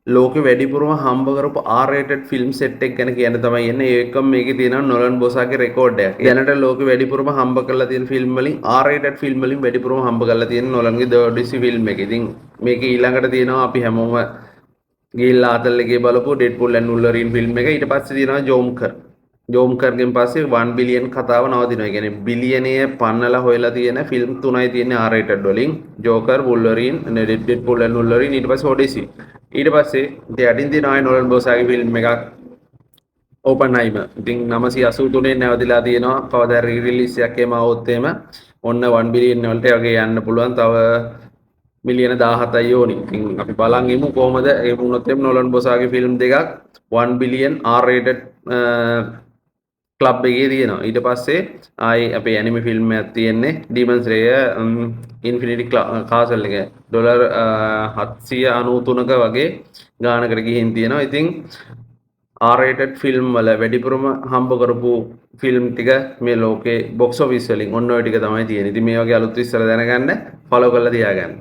ලෝකෙ වැඩිපුරම හම්බ කරපු R-rated ෆිල්ම් සෙට් එක ගැන කියන්න තමයි එන්නේ. ඒකම මේකේ තියෙනවා නොලන් බොසාගේ රෙකෝඩ් එක. දැනට ලෝකෙ වැඩිපුරම හම්බ කරලා තියෙන ෆිල්ම් වලින් R-rated ෆිල්ම් වලින් වැඩිපුරම හම්බ කරලා තියෙන නොලන්ගේ The Odyssey ෆිල්ම් එක. ඉතින් මේකේ ඊළඟට තියෙනවා අපි හැමෝම ගිහිල්ලා ආතල් එකේ බලපු Deadpool and Wolverine ෆිල්ම් එක. ඊට පස්සේ තියෙනවා Joker. ජෝම්කර්ගෙන් පස්සේ 1 බිලියන් කතාව නවතිනවා. ඒ කියන්නේ බිලියනය පන්නලා හොයලා තියෙන ෆිල්ම් තුනයි තියෙන්නේ R-rated වලින්. ජෝකර්, වුල්වරීන්, ඩෙඩ්පූල් ඇන්ඩ් වුල්වරීන් ඊට පස්සේ ඔඩිසි. ඊට පස්සේ ඉතින් යටින් තියෙනවා නොලන් බෝසාගේ ෆිල්ම් එකක් ඕපන්හයිමර්. ඉතින් 983 නැවතිලා තියෙනවා. කවදා රිලීස් එකක් එම આવොත් එහෙම ඔන්න 1 බිලියන් වලට වගේ යන්න පුළුවන්. තව මිලියන 17යි ඕනි. ඉතින් අපි බලන් ඉමු කොහමද ඒ වුණොත් එම් නොලන් බෝසාගේ ෆිල්ම් දෙකක් 1 බිලියන් R-rated ක්ලබ් එකේ තියෙනවා. ඊට පස්සේ ආයි අපේ ඇනිමේ ෆිල්ම් එකක් තියෙන්නේ ඩීමන් ස්ලේයර් ඉන්ෆිනිටි කාසල් එක ඩොලර් 793ක වගේ ගානකට ගිහින් තියෙනවා. ඉතින් R-rated ෆිල්ම් වල වැඩිපුරම හම්බ කරපු ෆිල්ම් ටික මේ ලෝකේ බොක්ස් ඔෆිස් වලින් ඔන්න ඔය ටික තමයි තියෙන්නේ. ඉතින් මේ වගේ අලුත් විස්තර දැනගන්න ෆලෝ කරලා තියාගන්න.